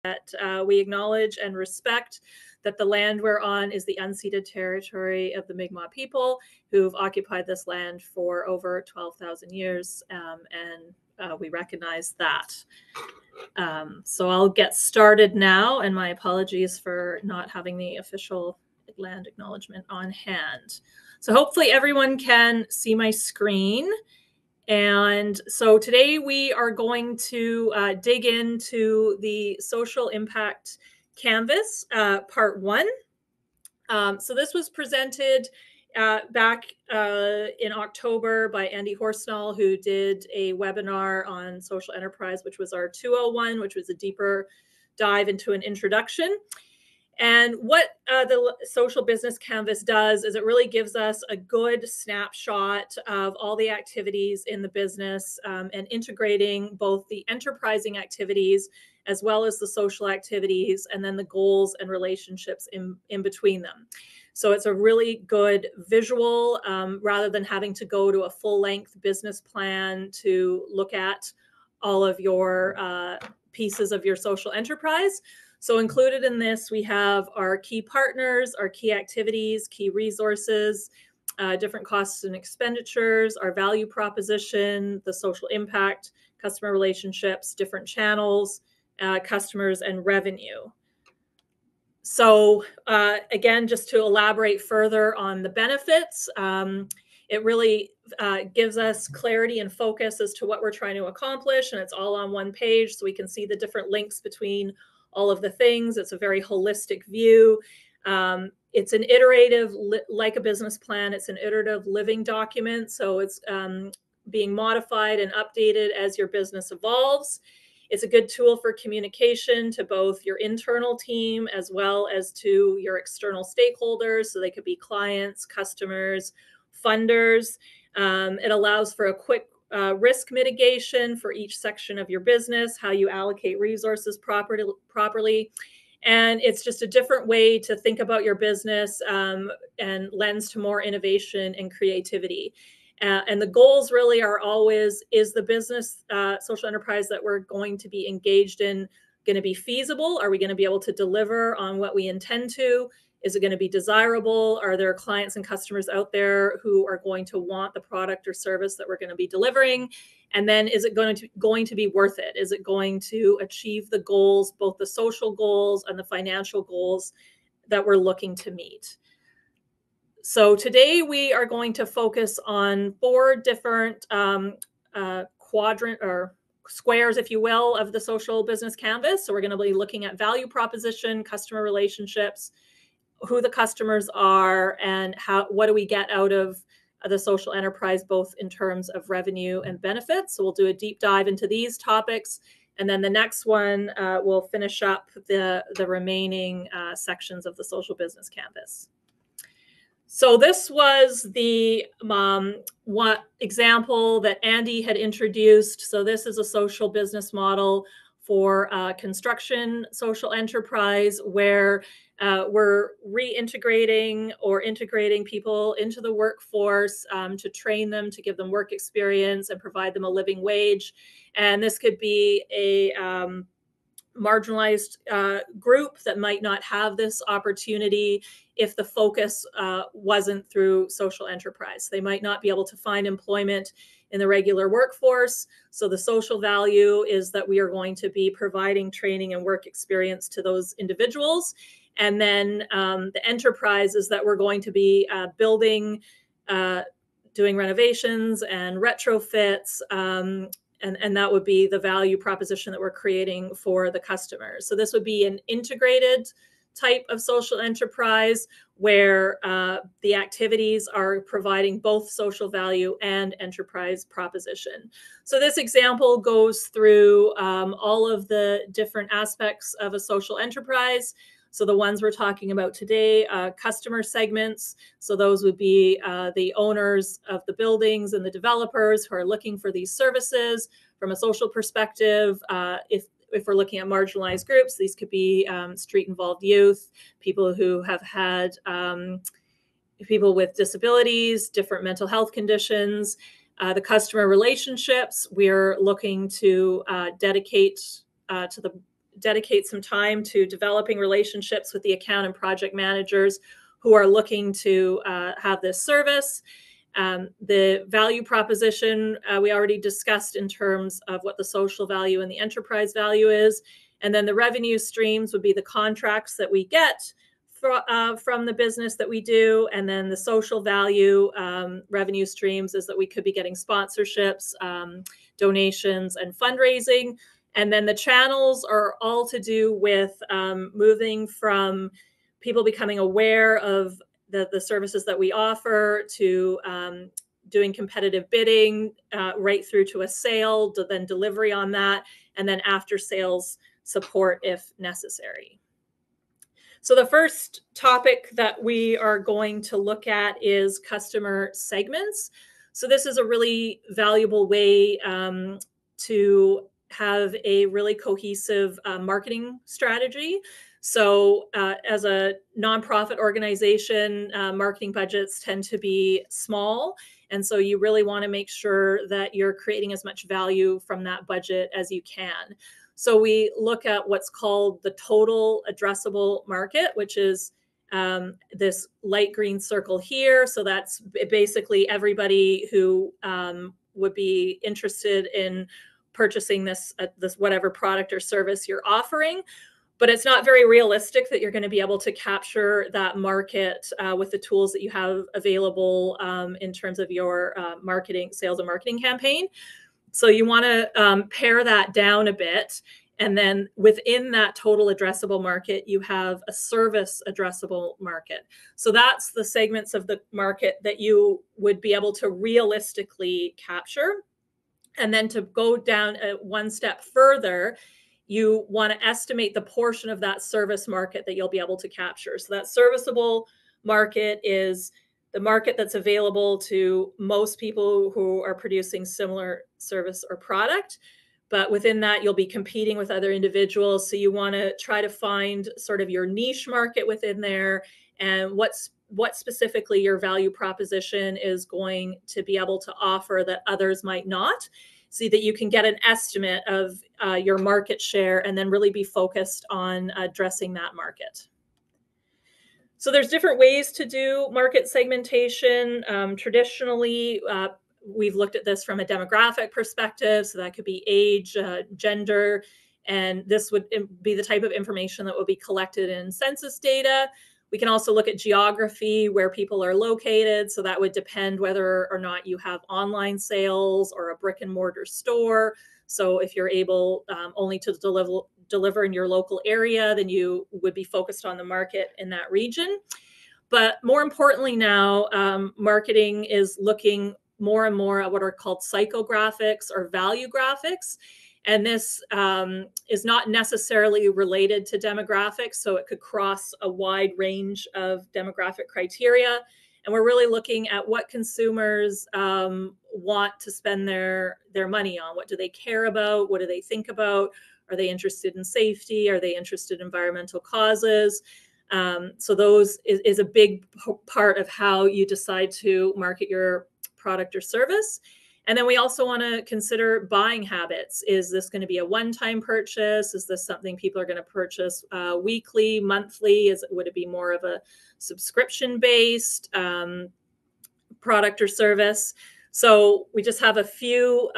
that we acknowledge and respect that the land we're on is the unceded territory of the Mi'kmaq people who've occupied this land for over 12,000 years, and we recognize that. So I'll get started now, and my apologies for not having the official land acknowledgement on hand. So hopefully everyone can see my screen. And so today we are going to dig into the social impact canvas, part one. So this was presented back in October by Andy Horsnall, who did a webinar on social enterprise, which was our 201, which was a deeper dive into an introduction. And what the social business canvas does is it really gives us a good snapshot of all the activities in the business and integrating both the enterprising activities as well as the social activities, and then the goals and relationships in between them. So it's a really good visual rather than having to go to a full-length business plan to look at all of your pieces of your social enterprise. So included in this, we have our key partners, our key activities, key resources, different costs and expenditures, our value proposition, the social impact, customer relationships, different channels, customers, and revenue. So again, just to elaborate further on the benefits, it really gives us clarity and focus as to what we're trying to accomplish, and it's all on one page, so we can see the different links between all of the things. It's a very holistic view. It's an iterative, like a business plan, it's an iterative living document. So it's being modified and updated as your business evolves. It's a good tool for communication to both your internal team as well as to your external stakeholders. So they could be clients, customers, funders. It allows for a quick risk mitigation for each section of your business, how you allocate resources properly. And it's just a different way to think about your business and lends to more innovation and creativity. And the goals really are always, is the business social enterprise that we're going to be engaged in going to be feasible? Are we going to be able to deliver on what we intend to? Is it going to be desirable? Are there clients and customers out there who are going to want the product or service that we're going to be delivering? And then is it going to be worth it? Is it going to achieve the goals, both the social goals and the financial goals that we're looking to meet? So today we are going to focus on 4 different quadrant or squares, if you will, of the social business canvas. So we're going to be looking at value proposition, customer relationships, who the customers are, and what do we get out of the social enterprise, both in terms of revenue and benefits. So we'll do a deep dive into these topics. And then the next one will finish up the remaining sections of the social business canvas. So this was the one example that Andy had introduced. So this is a social business model for construction social enterprise where we're reintegrating or integrating people into the workforce to train them, to give them work experience and provide them a living wage. And this could be a marginalized group that might not have this opportunity if the focus wasn't through social enterprise. They might not be able to find employment in the regular workforce. So the social value is that we are going to be providing training and work experience to those individuals. And then the enterprise is that we're going to be building, doing renovations and retrofits, and that would be the value proposition that we're creating for the customers. So this would be an integrated type of social enterprise where the activities are providing both social value and enterprise proposition. So this example goes through all of the different aspects of a social enterprise. So the ones we're talking about today, customer segments. So those would be the owners of the buildings and the developers who are looking for these services. From a social perspective, if we're looking at marginalized groups, these could be street-involved youth, people who have had people with disabilities, different mental health conditions. The customer relationships, we're looking to dedicate to the dedicate some time to developing relationships with the account and project managers who are looking to have this service. The value proposition we already discussed in terms of what the social value and the enterprise value is. And then the revenue streams would be the contracts that we get from the business that we do. And then the social value revenue streams is that we could be getting sponsorships, donations, and fundraising. And then the channels are all to do with moving from people becoming aware of the services that we offer to doing competitive bidding right through to a sale, to then delivery on that, and then after sales support if necessary. So the first topic that we are going to look at is customer segments. So this is a really valuable way to have a really cohesive marketing strategy. So as a nonprofit organization, marketing budgets tend to be small. And so you really want to make sure that you're creating as much value from that budget as you can. So we look at what's called the total addressable market, which is this light green circle here. So that's basically everybody who would be interested in purchasing this whatever product or service you're offering. But it's not very realistic that you're going to be able to capture that market with the tools that you have available in terms of your sales and marketing campaign. So you want to pare that down a bit. And then within that total addressable market, you have a service addressable market. So that's the segments of the market that you would be able to realistically capture. And then to go down one step further, you want to estimate the portion of that service market that you'll be able to capture. So that serviceable market is the market that's available to most people who are producing similar service or product. But within that, you'll be competing with other individuals. So you want to try to find sort of your niche market within there and what specifically your value proposition is going to be able to offer that others might not, so that you can get an estimate of your market share and then really be focused on addressing that market. So there's different ways to do market segmentation. Traditionally, we've looked at this from a demographic perspective. So that could be age, gender, and this would be the type of information that would be collected in census data. We can also look at geography, where people are located. So that would depend whether or not you have online sales or a brick and mortar store. So if you're able only to deliver in your local area, then you would be focused on the market in that region. But more importantly now, marketing is looking more and more at what are called psychographics or value graphics. And this is not necessarily related to demographics, so it could cross a wide range of demographic criteria. And we're really looking at what consumers want to spend their money on. What do they care about? What do they think about? Are they interested in safety? Are they interested in environmental causes? So those is a big part of how you decide to market your product or service. And then we also want to consider buying habits. Is this going to be a one-time purchase? Is this something people are going to purchase weekly, monthly? Would it be more of a subscription-based product or service? So we just have a few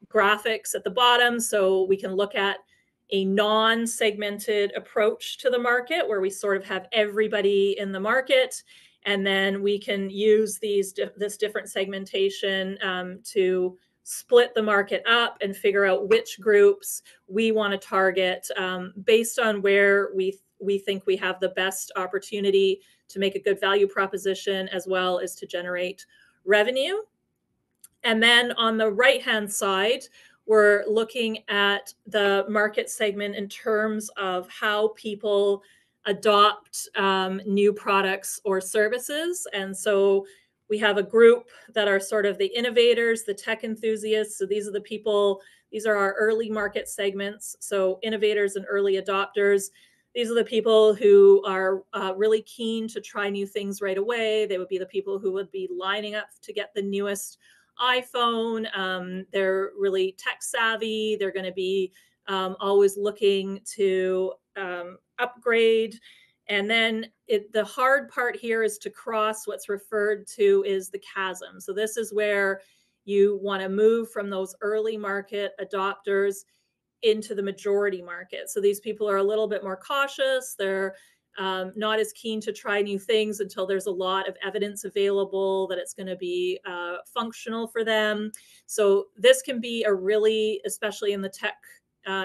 graphics at the bottom, so we can look at a non-segmented approach to the market, where we sort of have everybody in the market. And then we can use this different segmentation to split the market up and figure out which groups we want to target based on where we think we have the best opportunity to make a good value proposition, as well as to generate revenue. And then on the right-hand side, we're looking at the market segment in terms of how people adopt new products or services. And so we have a group that are sort of the innovators, the tech enthusiasts. So these are the people, these are our early market segments. So innovators and early adopters. These are the people who are really keen to try new things right away. They would be the people who would be lining up to get the newest iPhone. They're really tech savvy. They're going to be always looking to upgrade. And then the hard part here is to cross what's referred to as the chasm. So this is where you want to move from those early market adopters into the majority market. So these people are a little bit more cautious. They're not as keen to try new things until there's a lot of evidence available that it's going to be functional for them. So this can be a really, especially in the tech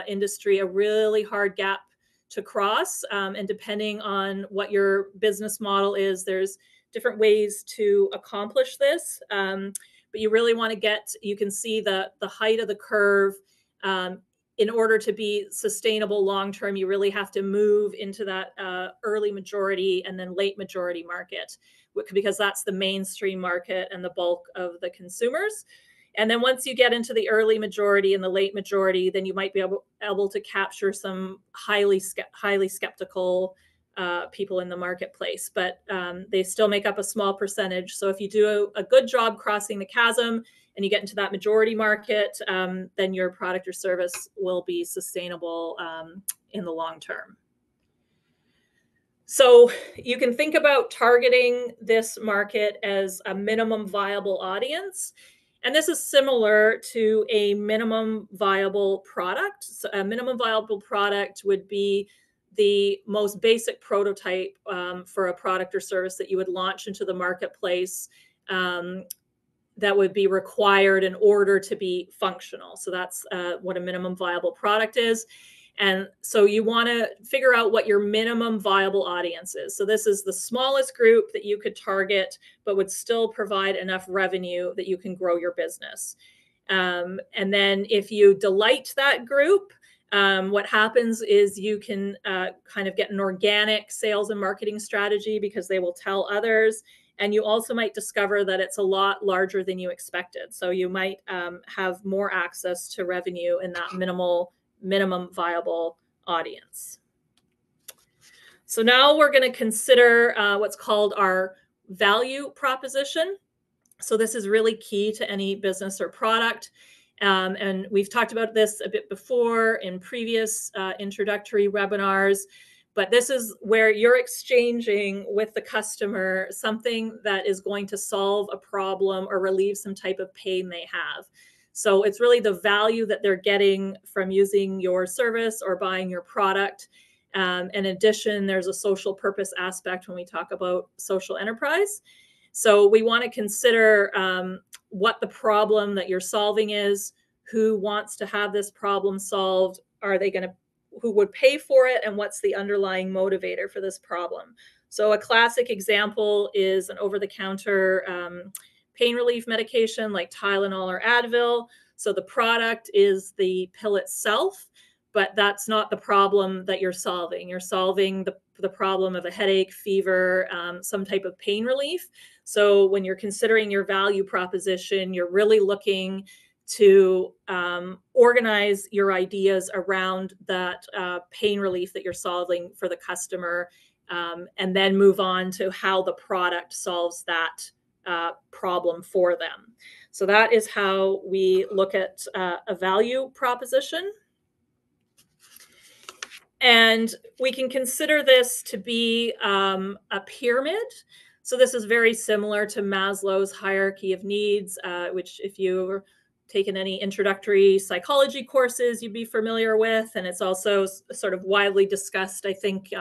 industry, a really hard gap to cross. And depending on what your business model is, there's different ways to accomplish this. But you really want to you can see the height of the curve. In order to be sustainable long term, you really have to move into that early majority and then late majority market, because that's the mainstream market and the bulk of the consumers. And then once you get into the early majority and the late majority, then you might be able to capture some highly skeptical people in the marketplace, but they still make up a small percentage. So if you do a good job crossing the chasm and you get into that majority market, then your product or service will be sustainable in the long term. So you can think about targeting this market as a minimum viable audience. And this is similar to a minimum viable product. So a minimum viable product would be the most basic prototype for a product or service that you would launch into the marketplace that would be required in order to be functional. So that's what a minimum viable product is. And so you want to figure out what your minimum viable audience is. So this is the smallest group that you could target, but would still provide enough revenue that you can grow your business. And then if you delight that group, what happens is you can kind of get an organic sales and marketing strategy because they will tell others. And you also might discover that it's a lot larger than you expected. So you might have more access to revenue in that minimum viable audience. So now we're going to consider what's called our value proposition. So this is really key to any business or product. And we've talked about this a bit before in previous introductory webinars, but this is where you're exchanging with the customer something that is going to solve a problem or relieve some type of pain they have. So it's really the value that they're getting from using your service or buying your product. In addition, there's a social purpose aspect when we talk about social enterprise. So we want to consider what the problem that you're solving is, who wants to have this problem solved, who would pay for it, and what's the underlying motivator for this problem. So a classic example is an over-the-counter pain relief medication like Tylenol or Advil. So the product is the pill itself, but that's not the problem that you're solving. You're solving the problem of a headache, fever, some type of pain relief. So when you're considering your value proposition, you're really looking to organize your ideas around that pain relief that you're solving for the customer, and then move on to how the product solves that problem for them. So that is how we look at a value proposition. And we can consider this to be a pyramid. So this is very similar to Maslow's hierarchy of needs, which if you've taken any introductory psychology courses, you'd be familiar with. And it's also sort of widely discussed, I think,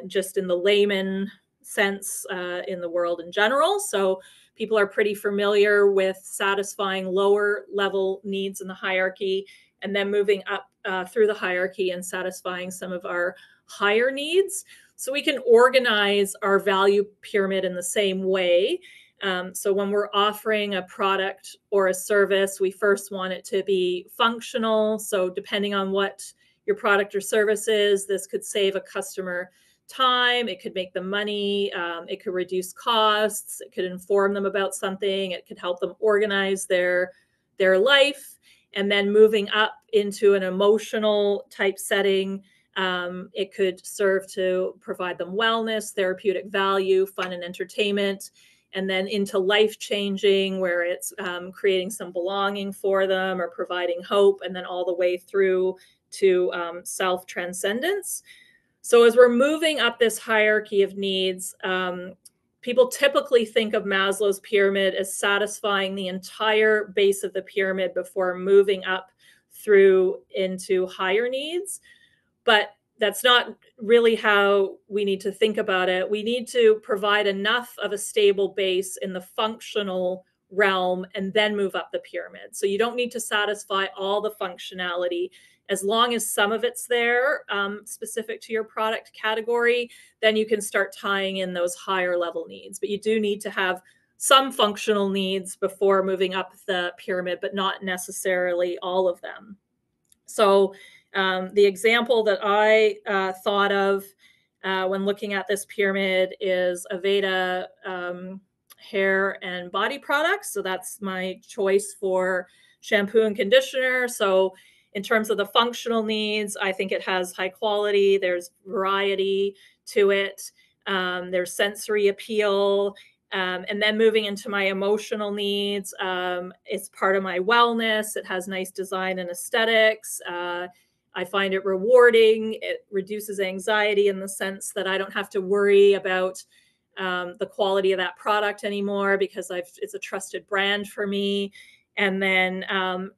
just in the layman sense in the world in general. So people are pretty familiar with satisfying lower level needs in the hierarchy and then moving up through the hierarchy and satisfying some of our higher needs. So we can organize our value pyramid in the same way. So when we're offering a product or a service, we first want it to be functional. So depending on what your product or service is, this could save a customer time, it could make them money, it could reduce costs, it could inform them about something, it could help them organize their life. And then moving up into an emotional type setting, it could serve to provide them wellness, therapeutic value, fun and entertainment. and then into life-changing, where it's creating some belonging for them or providing hope, and then all the way through to self-transcendence. So as we're moving up this hierarchy of needs, people typically think of Maslow's pyramid as satisfying the entire base of the pyramid before moving up through into higher needs. But that's not really how we need to think about it. We need to provide enough of a stable base in the functional realm and then move up the pyramid. So you don't need to satisfy all the functionality. As long as some of it's there, specific to your product category, then you can start tying in those higher level needs. But you do need to have some functional needs before moving up the pyramid, but not necessarily all of them. So the example that I thought of when looking at this pyramid is Aveda hair and body products. So that's my choice for shampoo and conditioner. So in terms of the functional needs, I think it has high quality. There's variety to it. There's sensory appeal. And then moving into my emotional needs, it's part of my wellness. It has nice design and aesthetics. I find it rewarding. It reduces anxiety in the sense that I don't have to worry about the quality of that product anymore because it's a trusted brand for me. And then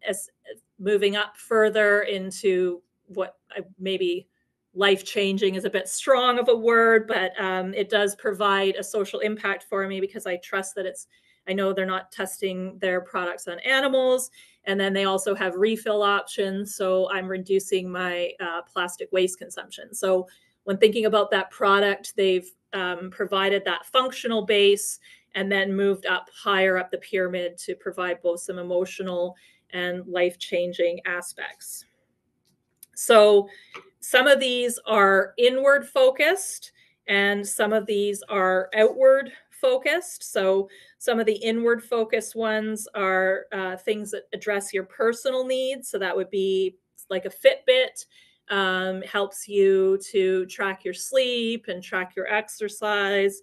as moving up further into what maybe life-changing is a bit strong of a word, but it does provide a social impact for me because I trust that I know they're not testing their products on animals. And then they also have refill options. So I'm reducing my plastic waste consumption. So when thinking about that product, they've provided that functional base and then moved up higher up the pyramid to provide both some emotional and life-changing aspects. So some of these are inward focused and some of these are outward focused. So some of the inward focused ones are things that address your personal needs. So that would be like a Fitbit, helps you to track your sleep and track your exercise.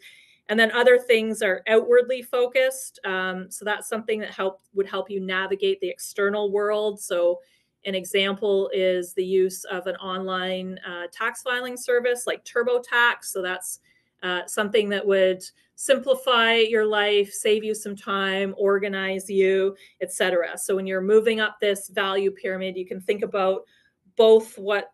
And then other things are outwardly focused. So that's something that would help you navigate the external world. So an example is the use of an online tax filing service like TurboTax. So that's something that would simplify your life, save you some time, organize you, etc. So when you're moving up this value pyramid, you can think about both what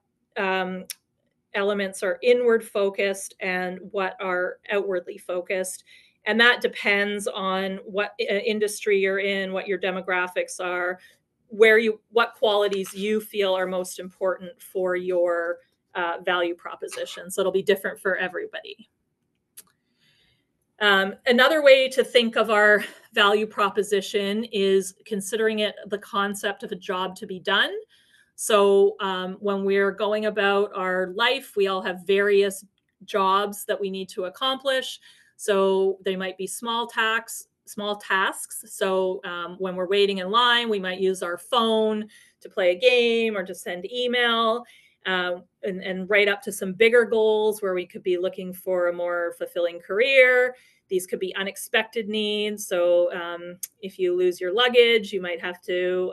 elements are inward focused and what are outwardly focused. And that depends on what industry you're in, what your demographics are, what qualities you feel are most important for your value proposition. So it'll be different for everybody. Another way to think of our value proposition is considering it the concept of a job to be done. So when we're going about our life, we all have various jobs that we need to accomplish. So they might be small tasks. So when we're waiting in line, we might use our phone to play a game or to send email, and right up to some bigger goals where we could be looking for a more fulfilling career. These could be unexpected needs. So if you lose your luggage, you might have to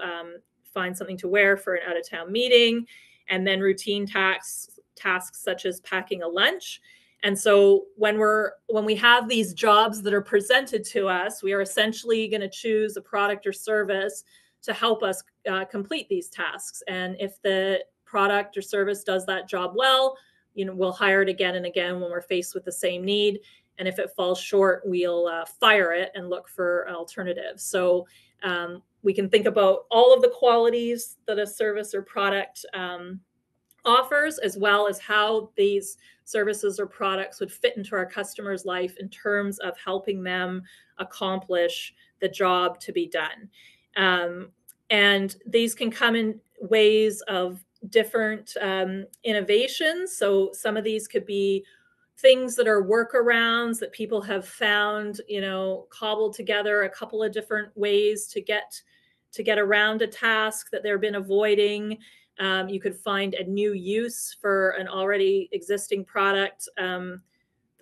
find something to wear for an out-of-town meeting, and then routine tasks such as packing a lunch. And so when we have these jobs that are presented to us, we are essentially going to choose a product or service to help us complete these tasks. And if the product or service does that job well, we'll hire it again and again when we're faced with the same need. And if it falls short, we'll fire it and look for alternatives. So we can think about all of the qualities that a service or product offers, as well as how these services or products would fit into our customer's life in terms of helping them accomplish the job to be done. And these can come in ways of different innovations. So some of these could be things that are workarounds that people have found, cobbled together a couple of different ways to get around a task that they've been avoiding. You could find a new use for an already existing product.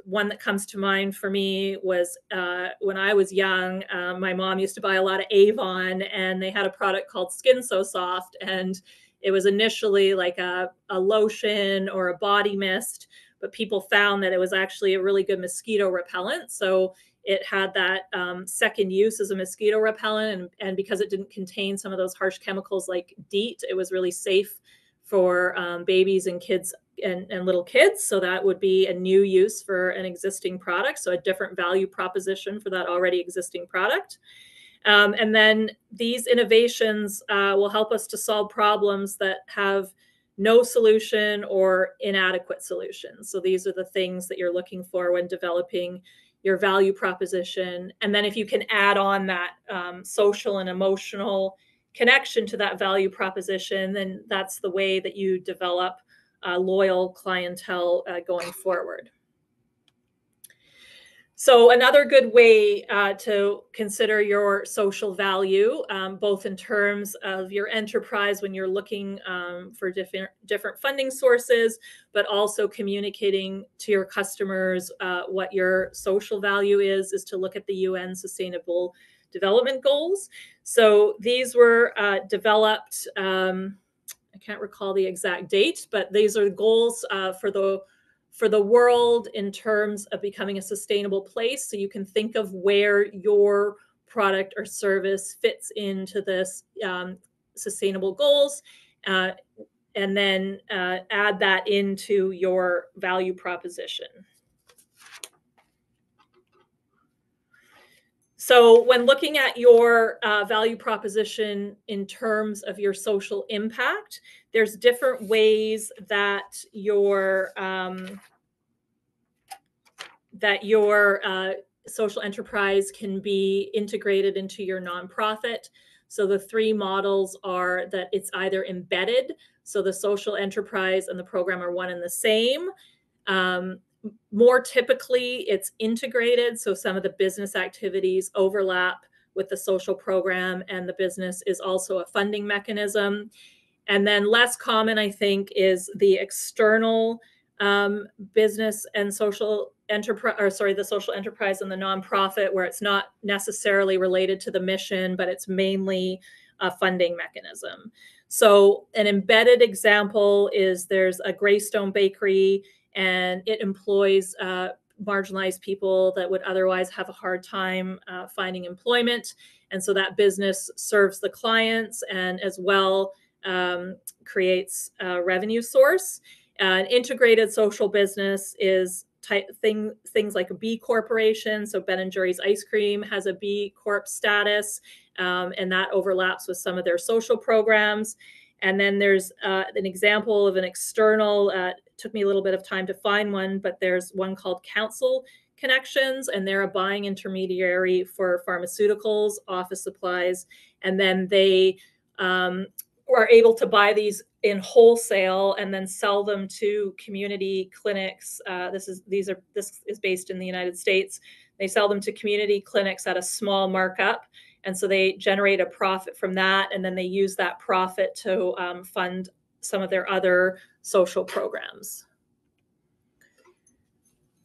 one that comes to mind for me was when I was young, my mom used to buy a lot of Avon, and they had a product called Skin So Soft. And it was initially like a lotion or a body mist, but people found that it was actually a really good mosquito repellent. So it had that second use as a mosquito repellent. And because it didn't contain some of those harsh chemicals like DEET, it was really safe for babies and kids and little kids. So that would be a new use for an existing product. So a different value proposition for that already existing product. And then these innovations will help us to solve problems that have no solution or inadequate solutions. So these are the things that you're looking for when developing your value proposition. And then if you can add on that social and emotional connection to that value proposition, then that's the way that you develop a loyal clientele going forward. So another good way to consider your social value, both in terms of your enterprise when you're looking for different funding sources, but also communicating to your customers what your social value is to look at the UN Sustainable Development Goals. So these were developed, I can't recall the exact date, but these are goals for the world in terms of becoming a sustainable place. So you can think of where your product or service fits into this sustainable goals, and then add that into your value proposition. So when looking at your value proposition in terms of your social impact, there's different ways that your social enterprise can be integrated into your nonprofit. So the three models are that it's either embedded, so the social enterprise and the program are one and the same. More typically, it's integrated, so some of the business activities overlap with the social program, and the business is also a funding mechanism. And then less common, I think, is the external business and social enterprise, or sorry, the social enterprise and the nonprofit, where it's not necessarily related to the mission, but it's mainly a funding mechanism. So an embedded example is there's a Greystone Bakery, and it employs marginalized people that would otherwise have a hard time finding employment. And so that business serves the clients and as well creates a revenue source. An integrated social business is things like a B Corporation. So Ben & Jerry's ice cream has a B Corp status, and that overlaps with some of their social programs. And then there's an example of an external, took me a little bit of time to find one, but there's one called Council Connections, and they're a buying intermediary for pharmaceuticals, office supplies, and then they are able to buy these in wholesale and then sell them to community clinics. This is based in the United States. They sell them to community clinics at a small markup. And so they generate a profit from that, and then they use that profit to fund some of their other social programs.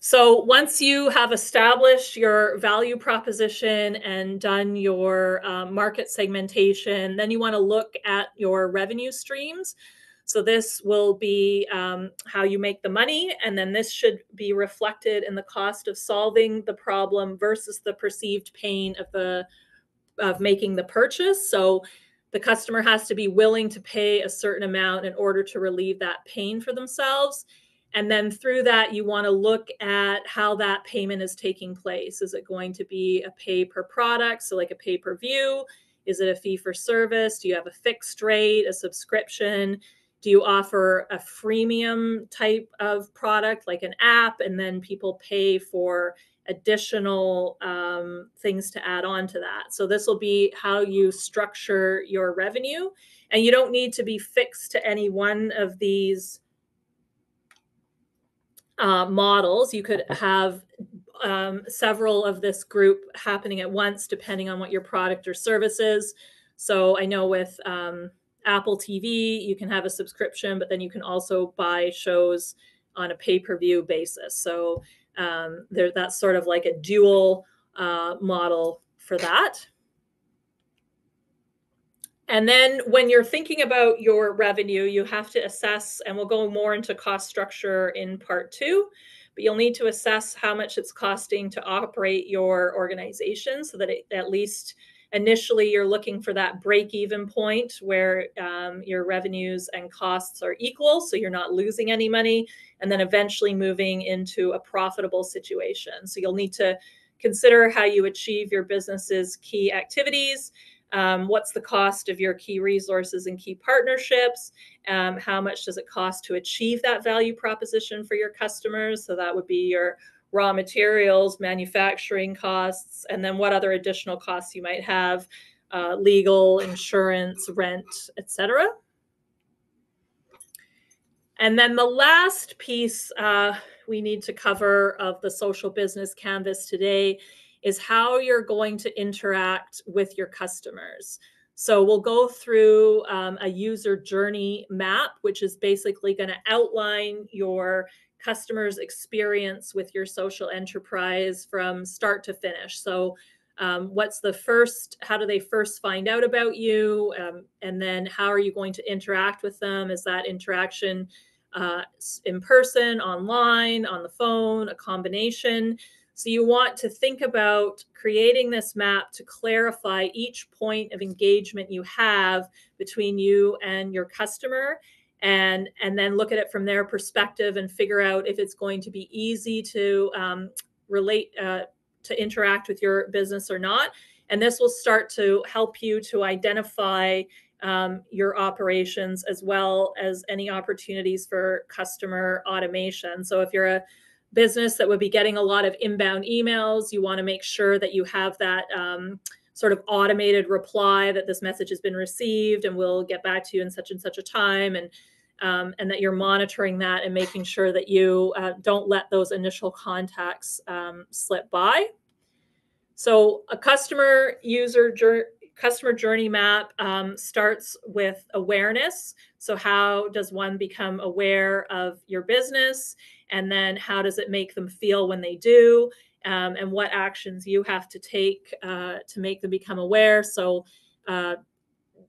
So once you have established your value proposition and done your market segmentation, then you want to look at your revenue streams. So this will be how you make the money, and then this should be reflected in the cost of solving the problem versus the perceived pain of making the purchase. So the customer has to be willing to pay a certain amount in order to relieve that pain for themselves. And then through that, you want to look at how that payment is taking place. Is it going to be a pay per product? So like a pay per view? Is it a fee for service? Do you have a fixed rate, a subscription? Do you offer a freemium type of product like an app, and then people pay for additional things to add on to that? So this will be how you structure your revenue. And you don't need to be fixed to any one of these models. You could have several of this group happening at once, depending on what your product or service is. So I know with Apple TV, you can have a subscription, but then you can also buy shows on a pay-per-view basis. So That's sort of like a dual model for that. And then when you're thinking about your revenue, you have to assess, and we'll go more into cost structure in part 2, but you'll need to assess how much it's costing to operate your organization so that at least initially you're looking for that break-even point where your revenues and costs are equal, so you're not losing any money, and then eventually moving into a profitable situation. So you'll need to consider how you achieve your business's key activities. What's the cost of your key resources and key partnerships? How much does it cost to achieve that value proposition for your customers? So that would be your raw materials, manufacturing costs, and then what other additional costs you might have, legal, insurance, rent, etc. And then the last piece we need to cover of the social business canvas today is how you're going to interact with your customers. So we'll go through a user journey map, which is basically going to outline your customer's experience with your social enterprise from start to finish. So what's the first, how do they first find out about you? And then how are you going to interact with them? Is that interaction in person, online, on the phone, a combination? So you want to think about creating this map to clarify each point of engagement you have between you and your customer, and then look at it from their perspective and figure out if it's going to be easy to relate to interact with your business or not. And this will start to help you to identify your operations as well as any opportunities for customer automation. So if you're a business that would be getting a lot of inbound emails, you want to make sure that you have that sort of automated reply that this message has been received and we'll get back to you in such and such a time, and that you're monitoring that and making sure that you don't let those initial contacts slip by. So a customer journey map starts with awareness. So how does one become aware of your business? And then how does it make them feel when they do? And what actions you have to take to make them become aware. So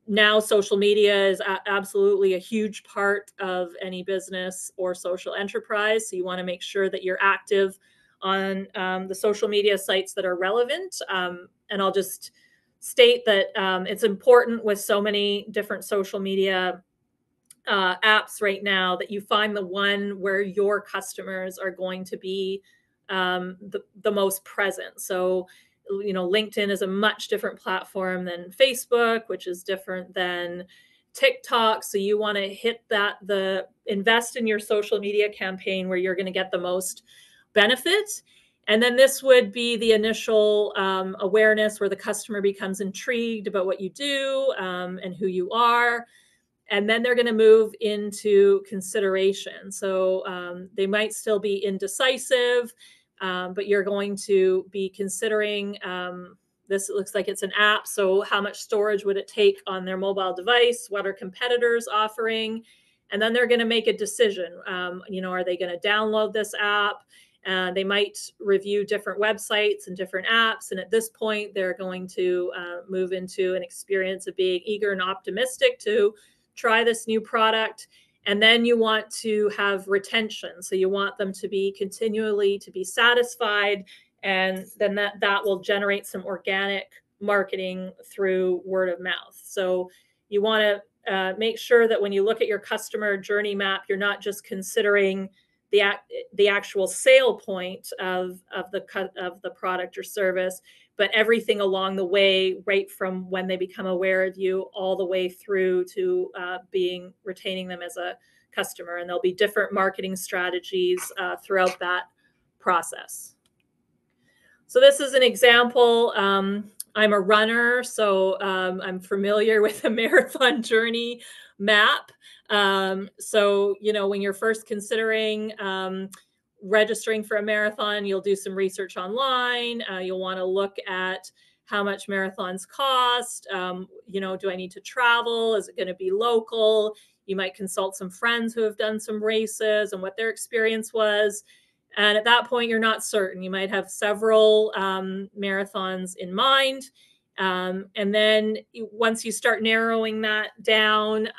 now social media is absolutely a huge part of any business or social enterprise. So you want to make sure that you're active on the social media sites that are relevant. And I'll just state that it's important with so many different social media apps right now that you find the one where your customers are going to be the most present. So, you know, LinkedIn is a much different platform than Facebook, which is different than TikTok. So you want to hit invest in your social media campaign where you're going to get the most benefit. And then this would be the initial awareness where the customer becomes intrigued about what you do and who you are. And then they're going to move into consideration. So they might still be indecisive, but you're going to be considering, this looks like it's an app. So how much storage would it take on their mobile device? What are competitors offering? And then they're going to make a decision. You know, are they going to download this app? They might review different websites and different apps. And at this point, they're going to move into an experience of being eager and optimistic to try this new product. And then you want to have retention. So you want them to be continually to be satisfied. And then that will generate some organic marketing through word of mouth. So you want to make sure that when you look at your customer journey map, you're not just considering the actual sale point of the product or service, but everything along the way, right from when they become aware of you all the way through to retaining them as a customer. And there'll be different marketing strategies throughout that process. So this is an example. I'm a runner, so I'm familiar with the marathon journey map. So, you know, when you're first considering registering for a marathon, you'll do some research online. You'll want to look at how much marathons cost. You know, do I need to travel? Is it going to be local? You might consult some friends who have done some races and what their experience was. And at that point, you're not certain. You might have several marathons in mind. And then once you start narrowing that down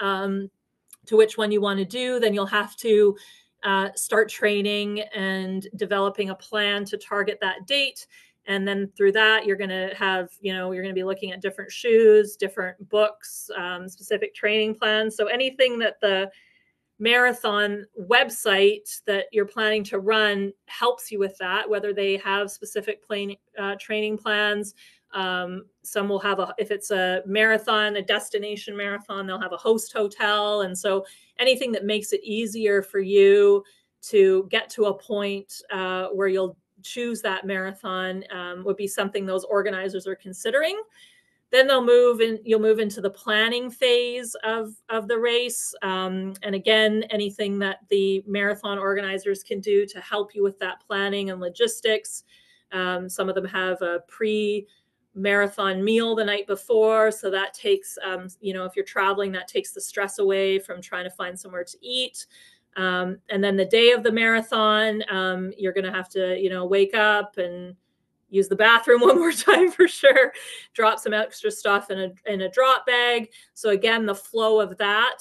to which one you want to do, then you'll have to start training and developing a plan to target that date. And then through that, you're going to have, you're going to be looking at different shoes, different books, specific training plans. So anything that the marathon website that you're planning to run helps you with that, whether they have specific training plans. Some will have if it's a marathon, a destination marathon, they'll have a host hotel. And so anything that makes it easier for you to get to a point where you'll choose that marathon would be something those organizers are considering. Then you'll move into the planning phase of the race. And again, anything that the marathon organizers can do to help you with that planning and logistics. Some of them have a pre-marathon meal the night before. So that takes, if you're traveling, that takes the stress away from trying to find somewhere to eat. And then the day of the marathon, you're going to have to, wake up and use the bathroom one more time for sure, drop some extra stuff in a drop bag. So again, the flow of that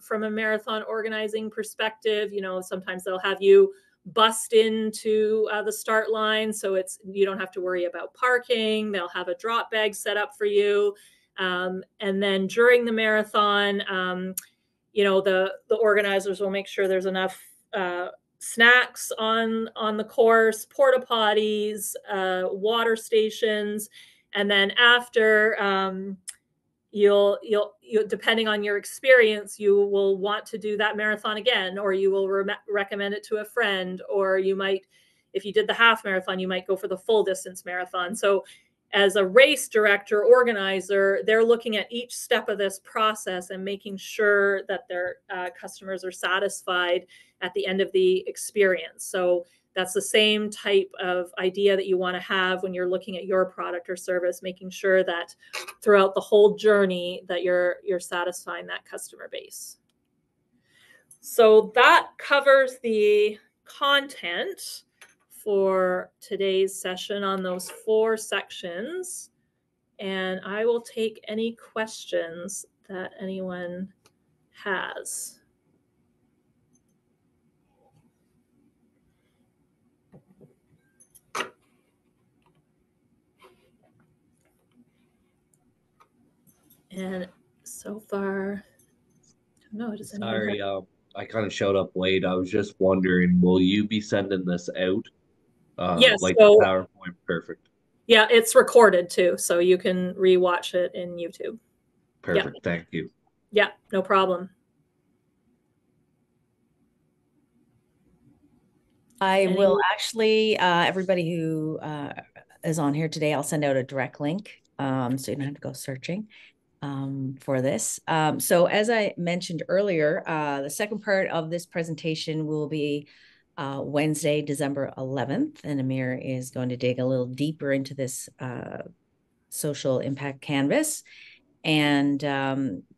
from a marathon organizing perspective, sometimes they'll have you bust into the start line. So you don't have to worry about parking. They'll have a drop bag set up for you. And then during the marathon, the organizers will make sure there's enough snacks on the course, porta potties, water stations, and then after, you'll depending on your experience, you will want to do that marathon again, or you will recommend it to a friend, or you might, if you did the half marathon, you might go for the full distance marathon. So as a race director organizer, they're looking at each step of this process and making sure that their customers are satisfied at the end of the experience. So that's the same type of idea that you want to have when you're looking at your product or service, making sure that throughout the whole journey that you're satisfying that customer base. So that covers the content for today's session on those 4 sections. And I will take any questions that anyone has. And so far, no, does anyone have... Sorry, I kind of showed up late. I was just wondering, will you be sending this out? Yes, Like the so PowerPoint? Perfect. yeah, it's recorded too, so you can rewatch it in YouTube. Yeah, Perfect. Thank you. yeah, no problem. I will actually, everybody who is on here today, I'll send out a direct link so you don't have to go searching for this. So as I mentioned earlier, the second part of this presentation will be Wednesday, December 11th, and Amir is going to dig a little deeper into this social impact canvas. And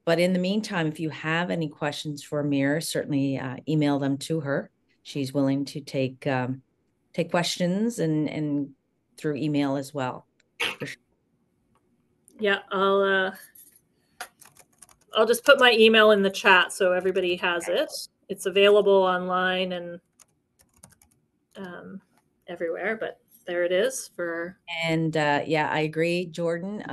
but in the meantime, if you have any questions for Amir, certainly email them to her. She's willing to take questions and through email as well. For sure. Yeah, I'll just put my email in the chat so everybody has it. It's available online and everywhere, but there it is for... And yeah, I agree, Jordan.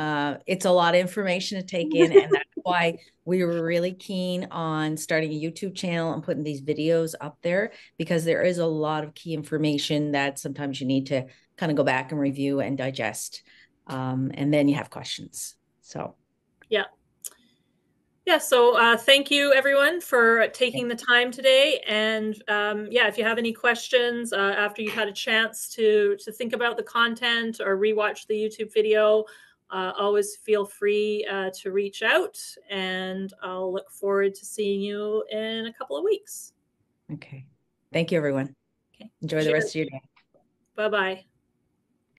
It's a lot of information to take in, and that's why we were really keen on starting a YouTube channel and putting these videos up there, because there is a lot of key information that sometimes you need to kind of go back and review and digest. And then you have questions. So yeah. Yeah, so thank you everyone for taking the time today. And yeah, if you have any questions after you've had a chance to think about the content or rewatch the YouTube video, always feel free to reach out, and I'll look forward to seeing you in a couple of weeks. okay. Thank you, everyone. Okay. Enjoy the rest of your day. Bye-bye.